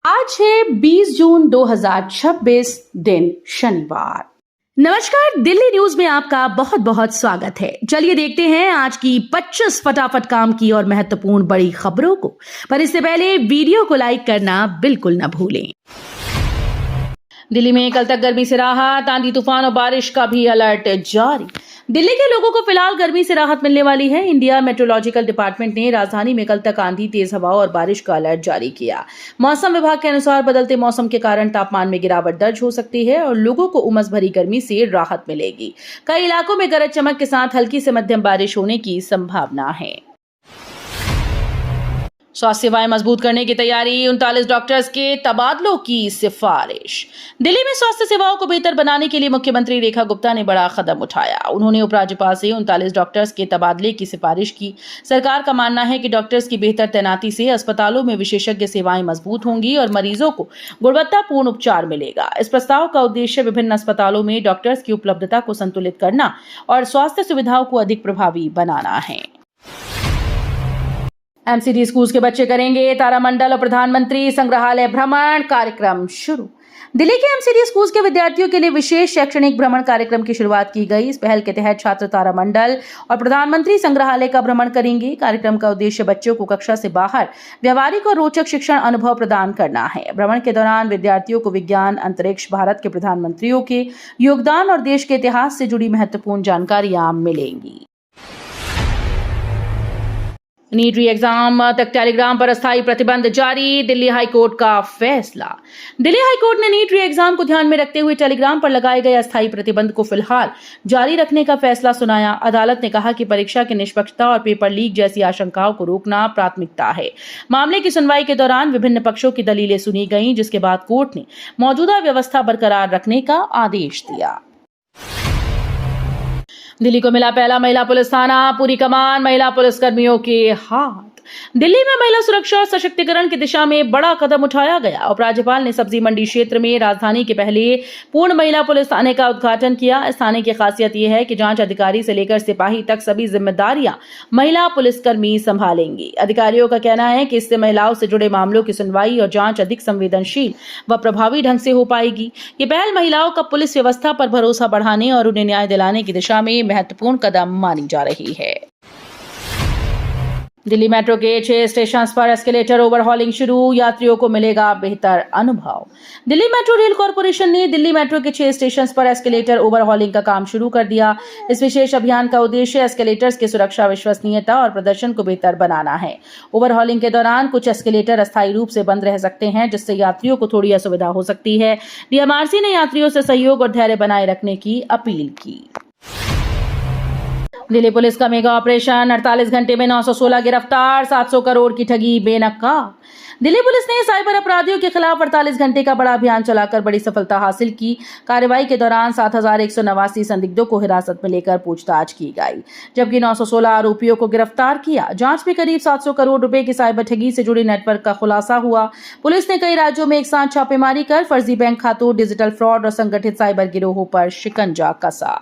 आज है 20 जून 2026 दिन शनिवार। नमस्कार, दिल्ली न्यूज में आपका बहुत बहुत स्वागत है। चलिए देखते हैं आज की 25 फटाफट काम की और महत्वपूर्ण बड़ी खबरों को। पर इससे पहले वीडियो को लाइक करना बिल्कुल न भूलें। दिल्ली में कल तक गर्मी से राहत, आंधी तूफान और बारिश का भी अलर्ट जारी। दिल्ली के लोगों को फिलहाल गर्मी से राहत मिलने वाली है। इंडिया मेट्रोलॉजिकल डिपार्टमेंट ने राजधानी में कल तक आंधी, तेज हवा और बारिश का अलर्ट जारी किया। मौसम विभाग के अनुसार बदलते मौसम के कारण तापमान में गिरावट दर्ज हो सकती है और लोगों को उमस भरी गर्मी से राहत मिलेगी। कई इलाकों में गरज चमक के साथ हल्की से मध्यम बारिश होने की संभावना है। स्वास्थ्य सेवाएं मजबूत करने की तैयारी, 39 डॉक्टर्स के तबादलों की सिफारिश। दिल्ली में स्वास्थ्य सेवाओं को बेहतर बनाने के लिए मुख्यमंत्री रेखा गुप्ता ने बड़ा कदम उठाया। उन्होंने उपराज्यपाल से 39 डॉक्टर्स के तबादले की सिफारिश की। सरकार का मानना है कि डॉक्टर्स की बेहतर तैनाती से अस्पतालों में विशेषज्ञ सेवाएं मजबूत होंगी और मरीजों को गुणवत्तापूर्ण उपचार मिलेगा। इस प्रस्ताव का उद्देश्य विभिन्न अस्पतालों में डॉक्टर्स की उपलब्धता को संतुलित करना और स्वास्थ्य सुविधाओं को अधिक प्रभावी बनाना है। एमसीडी स्कूल के बच्चे करेंगे तारामंडल और प्रधानमंत्री संग्रहालय भ्रमण कार्यक्रम शुरू। दिल्ली के एमसीडी स्कूल के विद्यार्थियों के लिए विशेष शैक्षणिक भ्रमण कार्यक्रम की शुरुआत की गई। इस पहल के तहत छात्र तारामंडल और प्रधानमंत्री संग्रहालय का भ्रमण करेंगे। कार्यक्रम का उद्देश्य बच्चों को कक्षा से बाहर व्यवहारिक और रोचक शिक्षण अनुभव प्रदान करना है। भ्रमण के दौरान विद्यार्थियों को विज्ञान, अंतरिक्ष, भारत के प्रधानमंत्रियों के योगदान और देश के इतिहास से जुड़ी महत्वपूर्ण जानकारियां मिलेंगी। नीट री एग्जाम तक टेलीग्राम पर अस्थायी प्रतिबंध जारी, दिल्ली हाईकोर्ट का फैसला। दिल्ली हाईकोर्ट ने नीट री एग्जाम को ध्यान में रखते हुए टेलीग्राम पर लगाए गए अस्थायी प्रतिबंध को फिलहाल जारी रखने का फैसला सुनाया। अदालत ने कहा कि परीक्षा की निष्पक्षता और पेपर लीक जैसी आशंकाओं को रोकना प्राथमिकता है। मामले की सुनवाई के दौरान विभिन्न पक्षों की दलीलें सुनी गईं, जिसके बाद कोर्ट ने मौजूदा व्यवस्था बरकरार रखने का आदेश दिया। दिल्ली को मिला पहला महिला पुलिस थाना, पूरी कमान महिला पुलिसकर्मियों के हाथ। दिल्ली में महिला सुरक्षा और सशक्तिकरण की दिशा में बड़ा कदम उठाया गया। उपराज्यपाल ने सब्जी मंडी क्षेत्र में राजधानी के पहले पूर्ण महिला पुलिस थाने का उद्घाटन किया। इस थाने की खासियत यह है कि जांच अधिकारी से लेकर सिपाही तक सभी जिम्मेदारियां महिला पुलिसकर्मी संभालेंगी। अधिकारियों का कहना है कि इससे महिलाओं से जुड़े मामलों की सुनवाई और जांच अधिक संवेदनशील व प्रभावी ढंग से हो पाएगी। ये पहल महिलाओं का पुलिस व्यवस्था पर भरोसा बढ़ाने और उन्हें न्याय दिलाने की दिशा में महत्वपूर्ण कदम मानी जा रही है। दिल्ली मेट्रो के 6 स्टेशन पर एस्केलेटर ओवरहॉलिंग शुरू, यात्रियों को मिलेगा बेहतर अनुभव। दिल्ली मेट्रो रेल कॉर्पोरेशन ने दिल्ली मेट्रो के 6 स्टेशन पर एस्केलेटर ओवरहॉलिंग का काम शुरू कर दिया। इस विशेष अभियान का उद्देश्य एस्केलेटर्स की सुरक्षा, विश्वसनीयता और प्रदर्शन को बेहतर बनाना है। ओवरहॉलिंग के दौरान कुछ एस्केलेटर अस्थायी रूप से बंद रह सकते हैं, जिससे यात्रियों को थोड़ी असुविधा हो सकती है। डीएमआरसी ने यात्रियों से सहयोग और धैर्य बनाए रखने की अपील की। दिल्ली पुलिस का मेगा ऑपरेशन, 48 घंटे में 916 गिरफ्तार, 700 करोड़ की ठगी बेनकाब। दिल्ली पुलिस ने साइबर अपराधियों के खिलाफ 48 घंटे का बड़ा अभियान चलाकर बड़ी सफलता हासिल की। कार्रवाई के दौरान 7189 संदिग्धों को हिरासत में लेकर पूछताछ की गई, जबकि 916 आरोपियों को गिरफ्तार किया। जांच में करीब 700 करोड़ रुपए की साइबर ठगी से जुड़े नेटवर्क का खुलासा हुआ। पुलिस ने कई राज्यों में एक साथ छापेमारी कर फर्जी बैंक खातों, डिजिटल फ्रॉड और संगठित साइबर गिरोहों पर शिकंजा कसा।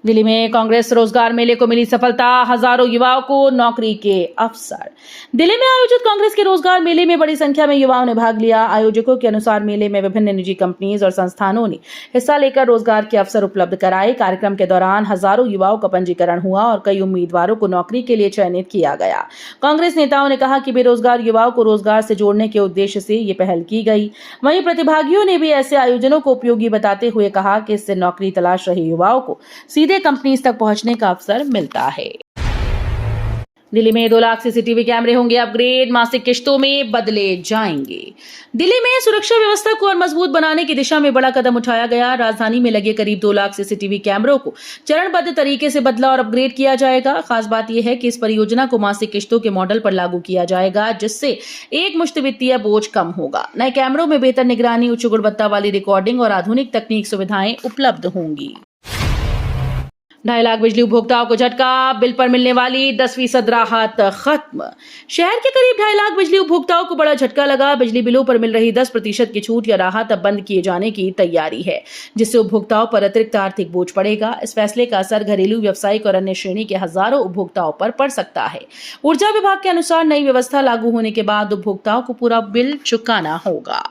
दिल्ली में कांग्रेस रोजगार मेले को मिली सफलता, हजारों युवाओं को नौकरी के अवसर। दिल्ली में आयोजित कांग्रेस के रोजगार मेले में बड़ी संख्या में युवाओं ने भाग लिया। आयोजकों के अनुसार मेले में विभिन्न निजी कंपनीज और संस्थानों ने हिस्सा लेकर रोजगार के अवसर उपलब्ध कराए। कार्यक्रम के दौरान हजारों युवाओं का पंजीकरण हुआ और कई उम्मीदवारों को नौकरी के लिए चयनित किया गया। कांग्रेस नेताओं ने कहा कि बेरोजगार युवाओं को रोजगार से जोड़ने के उद्देश्य से ये पहल की गई। वहीं प्रतिभागियों ने भी ऐसे आयोजनों को उपयोगी बताते हुए कहा कि इससे नौकरी तलाश रहे युवाओं को सीधे कंपनीज तक पहुंचने का अवसर मिलता है। दिल्ली में 2 लाख सीसीटीवी कैमरे होंगे अपग्रेड, मासिक किश्तों में बदले जाएंगे। दिल्ली में सुरक्षा व्यवस्था को और मजबूत बनाने की दिशा में बड़ा कदम उठाया गया। राजधानी में लगे करीब 2 लाख सीसीटीवी कैमरों को चरणबद्ध तरीके से बदला और अपग्रेड किया जाएगा। खास बात यह है कि इस परियोजना को मासिक किश्तों के मॉडल पर लागू किया जाएगा, जिससे एक मुश्त वित्तीय बोझ कम होगा। नए कैमरों में बेहतर निगरानी, उच्च गुणवत्ता वाली रिकॉर्डिंग और आधुनिक तकनीक सुविधाएं उपलब्ध होंगी। 2.5 लाख बिजली उपभोक्ताओं को झटका, बिल पर मिलने वाली 10% राहत खत्म। शहर के करीब 2.5 लाख बिजली उपभोक्ताओं को बड़ा झटका लगा। बिजली बिलों पर मिल रही 10% की छूट या राहत अब बंद किए जाने की तैयारी है, जिससे उपभोक्ताओं पर अतिरिक्त आर्थिक बोझ पड़ेगा। इस फैसले का असर घरेलू, व्यावसायिक और अन्य श्रेणी के हजारों उपभोक्ताओं पर पड़ सकता है। ऊर्जा विभाग के अनुसार नई व्यवस्था लागू होने के बाद उपभोक्ताओं को पूरा बिल चुकाना होगा।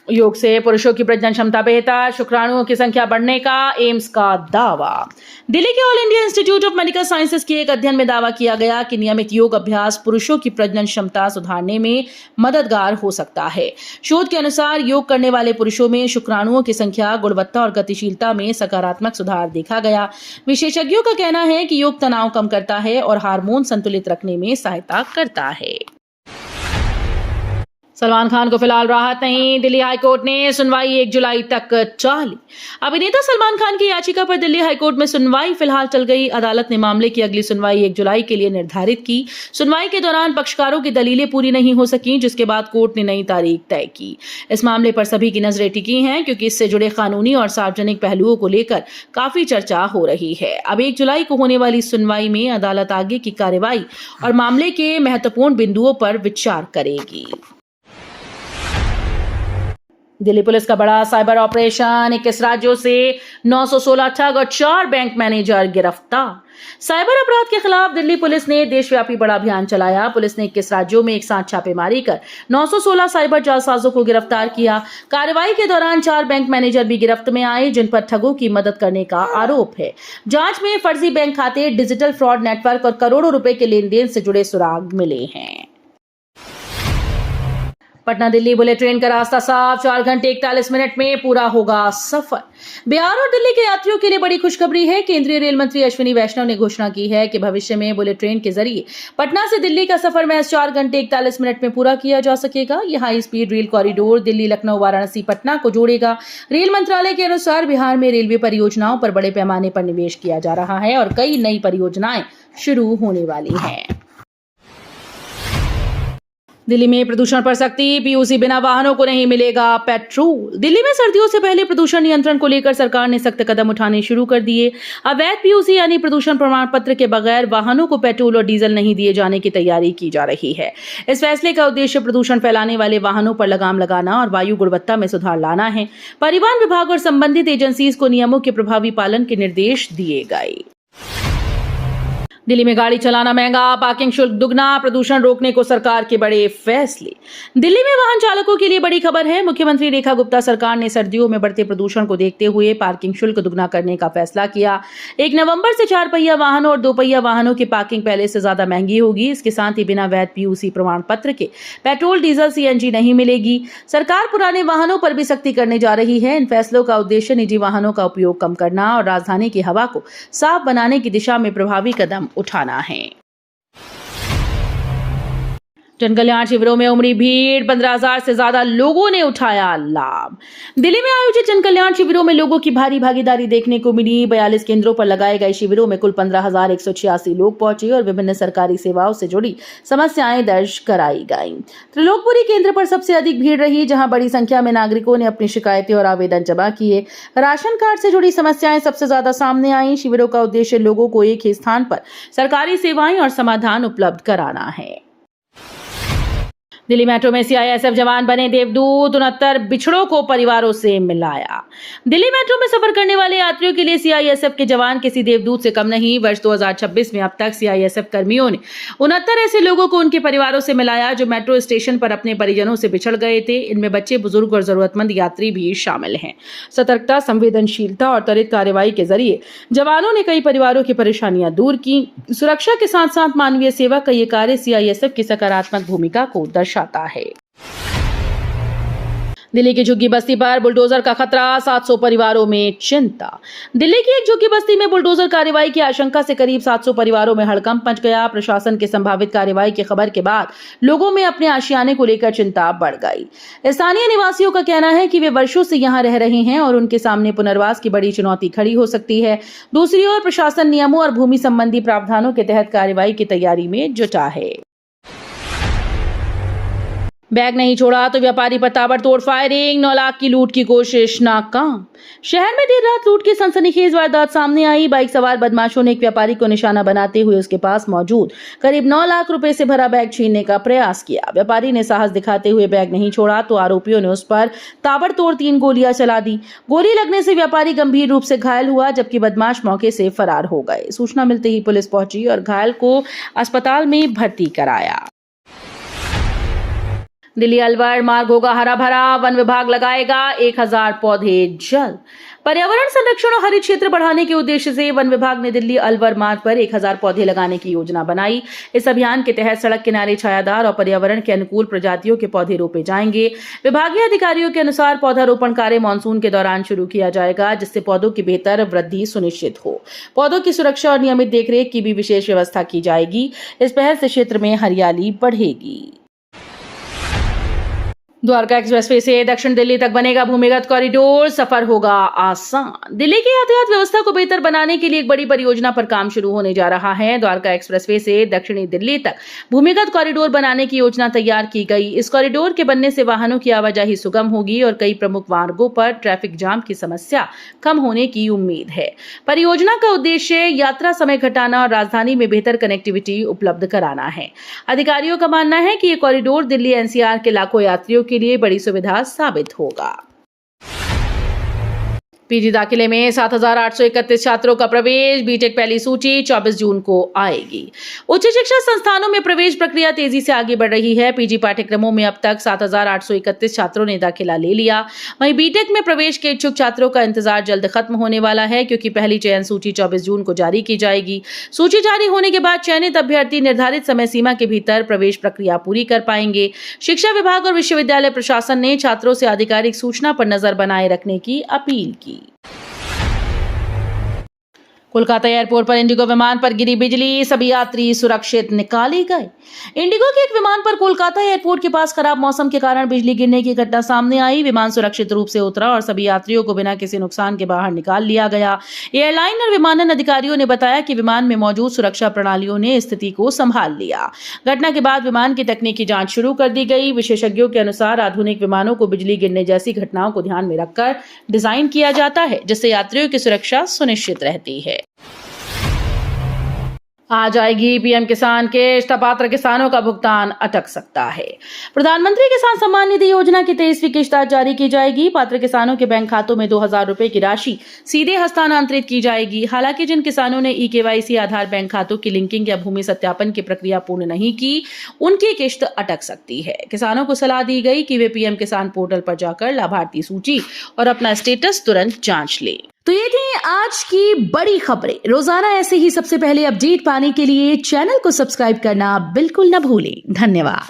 योग से पुरुषों की प्रजनन क्षमता बेहतर, शुक्राणुओं की संख्या बढ़ने का एम्स का दावा। दिल्ली के all India institute of medical sciences के एक अध्ययन में दावा किया गया कि नियमित योग अभ्यास पुरुषों की प्रजनन क्षमता सुधारने में मददगार हो सकता है। शोध के अनुसार योग करने वाले पुरुषों में शुक्राणुओं की संख्या, गुणवत्ता और गतिशीलता में सकारात्मक सुधार देखा गया। विशेषज्ञों का कहना है कि योग तनाव कम करता है और हार्मोन संतुलित रखने में सहायता करता है। सलमान खान को फिलहाल राहत नहीं, दिल्ली हाईकोर्ट ने सुनवाई 1 जुलाई तक टाली। अभिनेता सलमान खान की याचिका पर दिल्ली हाईकोर्ट में सुनवाई फिलहाल चल गई। अदालत ने मामले की अगली सुनवाई 1 जुलाई के लिए निर्धारित की। सुनवाई के दौरान पक्षकारों की दलीलें पूरी नहीं हो सकी, जिसके बाद कोर्ट ने नई तारीख तय की। इस मामले पर सभी की नजरें टिकी हैं, क्योंकि इससे जुड़े कानूनी और सार्वजनिक पहलुओं को लेकर काफी चर्चा हो रही है। अब 1 जुलाई को होने वाली सुनवाई में अदालत आगे की कार्रवाई और मामले के महत्वपूर्ण बिंदुओं पर विचार करेगी। दिल्ली पुलिस का बड़ा साइबर ऑपरेशन, 21 राज्यों से 916 ठग और 4 बैंक मैनेजर गिरफ्तार। साइबर अपराध के खिलाफ दिल्ली पुलिस ने देशव्यापी बड़ा अभियान चलाया। पुलिस ने 21 राज्यों में एक साथ छापेमारी कर 916 साइबर जालसाजों को गिरफ्तार किया। कार्रवाई के दौरान 4 बैंक मैनेजर भी गिरफ्त में आए, जिन पर ठगों की मदद करने का आरोप है। जांच में फर्जी बैंक खाते, डिजिटल फ्रॉड नेटवर्क और करोड़ों रुपए के लेन देन से जुड़े सुराग मिले हैं। पटना दिल्ली बुलेट ट्रेन का रास्ता साफ, 4 घंटे 41 मिनट में पूरा होगा सफर। बिहार और दिल्ली के यात्रियों के लिए बड़ी खुशखबरी है। केंद्रीय रेल मंत्री अश्विनी वैष्णव ने घोषणा की है कि भविष्य में बुलेट ट्रेन के जरिए पटना से दिल्ली का सफर महज 4 घंटे 41 मिनट में पूरा किया जा सकेगा। यह high speed rail corridor Delhi, Lucknow, Varanasi, Patna को जोड़ेगा। रेल मंत्रालय के अनुसार बिहार में रेलवे परियोजनाओं पर बड़े पैमाने पर निवेश किया जा रहा है और कई नई परियोजनाएं शुरू होने वाली हैं। दिल्ली में प्रदूषण पर सख्ती, पीयूसी बिना वाहनों को नहीं मिलेगा पेट्रोल। दिल्ली में सर्दियों से पहले प्रदूषण नियंत्रण को लेकर सरकार ने सख्त कदम उठाने शुरू कर दिए। अवैध पीयूसी यानी प्रदूषण प्रमाण पत्र के बगैर वाहनों को पेट्रोल और डीजल नहीं दिए जाने की तैयारी की जा रही है। इस फैसले का उद्देश्य प्रदूषण फैलाने वाले वाहनों पर लगाम लगाना और वायु गुणवत्ता में सुधार लाना है। परिवहन विभाग और संबंधित एजेंसीज को नियमों के प्रभावी पालन के निर्देश दिए गए। दिल्ली में गाड़ी चलाना महंगा, पार्किंग शुल्क दुगना, प्रदूषण रोकने को सरकार के बड़े फैसले। दिल्ली में वाहन चालकों के लिए बड़ी खबर है। मुख्यमंत्री रेखा गुप्ता सरकार ने सर्दियों में बढ़ते प्रदूषण को देखते हुए पार्किंग शुल्क दुगना करने का फैसला किया। 1 नवंबर से 4 पहिया वाहनों और 2 पहिया वाहनों की पार्किंग पहले से ज्यादा महंगी होगी। इसके साथ ही बिना वैध पीयूसी प्रमाण पत्र के पेट्रोल, डीजल, सीएनजी नहीं मिलेगी। सरकार पुराने वाहनों पर भी सख्ती करने जा रही है। इन फैसलों का उद्देश्य निजी वाहनों का उपयोग कम करना और राजधानी की हवा को साफ बनाने की दिशा में प्रभावी कदम उठाना है। जन कल्याण शिविरों में उमड़ी भीड़, 15,000 से ज्यादा लोगों ने उठाया लाभ। दिल्ली में आयोजित जन कल्याण शिविरों में लोगों की भारी भागीदारी देखने को मिली। 42 केंद्रों पर लगाए गए शिविरों में कुल 15,186 लोग पहुंचे और विभिन्न सरकारी सेवाओं से जुड़ी समस्याएं दर्ज कराई गईं। त्रिलोकपुरी केंद्र पर सबसे अधिक भीड़ रही, जहां बड़ी संख्या में नागरिकों ने अपनी शिकायतें और आवेदन जमा किए। राशन कार्ड से जुड़ी समस्याएं सबसे ज्यादा सामने आई। शिविरों का उद्देश्य लोगों को एक ही स्थान पर सरकारी सेवाएं और समाधान उपलब्ध कराना है। दिल्ली मेट्रो में सीआईएसएफ जवान बने देवदूत, 69 बिछड़ों को परिवारों से मिलाया। दिल्ली मेट्रो में सफर करने वाले यात्रियों के लिए सीआईएसएफ के जवान किसी देवदूत से कम नहीं। वर्ष 2026 में अब तक सीआईएसएफ कर्मियों ने 69 ऐसे लोगों को उनके परिवारों से मिलाया जो मेट्रो स्टेशन पर अपने परिजनों से बिछड़ गए थे। इनमें बच्चे, बुजुर्ग और जरूरतमंद यात्री भी शामिल हैं। सतर्कता, संवेदनशीलता और त्वरित कार्रवाई के जरिए जवानों ने कई परिवारों की परेशानियां दूर की। सुरक्षा के साथ साथ मानवीय सेवा का ये कार्य सीआईएसएफ की सकारात्मक भूमिका को दर्शाता है। दिल्ली की झुग्गी बस्ती पर बुलडोजर का खतरा, 700 परिवारों में चिंता। दिल्ली की एक झुग्गी बस्ती में बुलडोजर कार्रवाई की आशंका से करीब 700 परिवारों में हड़कंप मच गया। प्रशासन के संभावित कार्रवाई की खबर के बाद लोगों में अपने आशियाने को लेकर चिंता बढ़ गई। स्थानीय निवासियों का कहना है कि वे वर्षों से यहां रह रहे हैं और उनके सामने पुनर्वास की बड़ी चुनौती खड़ी हो सकती है। दूसरी ओर प्रशासन नियमों और भूमि संबंधी प्रावधानों के तहत कार्रवाई की तैयारी में जुटा है। बैग नहीं छोड़ा तो व्यापारी पर ताबड़तोड़ फायरिंग, 9 लाख की लूट की कोशिश नाकाम। शहर में देर रात लूट की सनसनीखेज वारदात सामने आई। बाइक सवार बदमाशों ने एक व्यापारी को निशाना बनाते हुए उसके पास मौजूद करीब 9 लाख रुपए से भरा बैग छीनने का प्रयास किया। व्यापारी ने साहस दिखाते हुए बैग नहीं छोड़ा तो आरोपियों ने उस पर ताबड़तोड़ 3 गोलियां चला दी। गोली लगने से व्यापारी गंभीर रूप से घायल हुआ, जबकि बदमाश मौके से फरार हो गए। सूचना मिलते ही पुलिस पहुंची और घायल को अस्पताल में भर्ती कराया। दिल्ली अलवर मार्ग होगा हरा भरा, वन विभाग लगाएगा 1000 पौधे जल्द। पर्यावरण संरक्षण और हरित क्षेत्र बढ़ाने के उद्देश्य से वन विभाग ने दिल्ली अलवर मार्ग पर 1000 पौधे लगाने की योजना बनाई। इस अभियान के तहत सड़क किनारे छायादार और पर्यावरण के अनुकूल प्रजातियों के पौधे रोपे जाएंगे। विभागीय अधिकारियों के अनुसार पौधारोपण कार्य मानसून के दौरान शुरू किया जाएगा, जिससे पौधों की बेहतर वृद्धि सुनिश्चित हो। पौधों की सुरक्षा और नियमित देखरेख की भी विशेष व्यवस्था की जाएगी। इस पहल से क्षेत्र में हरियाली बढ़ेगी। द्वारका एक्सप्रेसवे से दक्षिण दिल्ली तक बनेगा भूमिगत कॉरिडोर, सफर होगा आसान। दिल्ली की यातायात व्यवस्था को बेहतर बनाने के लिए एक बड़ी परियोजना पर काम शुरू होने जा रहा है। द्वारका एक्सप्रेसवे से दक्षिणी दिल्ली तक भूमिगत कॉरिडोर बनाने की योजना तैयार की गई। इस कॉरिडोर के बनने से वाहनों की आवाजाही सुगम होगी और कई प्रमुख मार्गों पर ट्रैफिक जाम की समस्या कम होने की उम्मीद है। परियोजना का उद्देश्य यात्रा समय घटाना और राजधानी में बेहतर कनेक्टिविटी उपलब्ध कराना है। अधिकारियों का मानना है कि ये कॉरिडोर दिल्ली एनसीआर के लाखों यात्रियों के लिए बड़ी सुविधा साबित होगा। पीजी दाखिले में 7,831 छात्रों का प्रवेश, बीटेक पहली सूची 24 जून को आएगी। उच्च शिक्षा संस्थानों में प्रवेश प्रक्रिया तेजी से आगे बढ़ रही है। पीजी पाठ्यक्रमों में अब तक 7,831 छात्रों ने दाखिला ले लिया। वहीं बीटेक में प्रवेश के इच्छुक छात्रों का इंतजार जल्द खत्म होने वाला है, क्योंकि पहली चयन सूची 24 जून को जारी की जाएगी। सूची जारी होने के बाद चयनित अभ्यर्थी निर्धारित समय सीमा के भीतर प्रवेश प्रक्रिया पूरी कर पाएंगे। शिक्षा विभाग और विश्वविद्यालय प्रशासन ने छात्रों से आधिकारिक सूचना पर नजर बनाए रखने की अपील की। कोलकाता एयरपोर्ट पर इंडिगो विमान पर गिरी बिजली, सभी यात्री सुरक्षित निकाले गए। इंडिगो के एक विमान पर कोलकाता एयरपोर्ट के पास खराब मौसम के कारण बिजली गिरने की घटना सामने आई। विमान सुरक्षित रूप से उतरा और सभी यात्रियों को बिना किसी नुकसान के बाहर निकाल लिया गया। एयरलाइन और विमानन अधिकारियों ने बताया कि विमान में मौजूद सुरक्षा प्रणालियों ने स्थिति को संभाल लिया। घटना के बाद विमान की तकनीकी जांच शुरू कर दी गई। विशेषज्ञों के अनुसार आधुनिक विमानों को बिजली गिरने जैसी घटनाओं को ध्यान में रखकर डिजाइन किया जाता है, जिससे यात्रियों की सुरक्षा सुनिश्चित रहती है। आज आएगी पीएम किसान किस्त, पात्र किसानों का भुगतान अटक सकता है। प्रधानमंत्री किसान सम्मान निधि योजना की 23वीं किस्त आज जारी की जाएगी। पात्र किसानों के बैंक खातों में 2,000 रुपए की राशि सीधे हस्तांतरित की जाएगी। हालांकि जिन किसानों ने ई-केवाईसी आधार बैंक खातों की लिंकिंग या भूमि सत्यापन की प्रक्रिया पूर्ण नहीं की, उनकी किस्त अटक सकती है। किसानों को सलाह दी गई कि वे पीएम किसान पोर्टल पर जाकर लाभार्थी सूची और अपना स्टेटस तुरंत जांच लें। तो ये थी आज की बड़ी खबरें। रोजाना ऐसे ही सबसे पहले अपडेट पाने के लिए चैनल को सब्सक्राइब करना बिल्कुल न भूलें। धन्यवाद।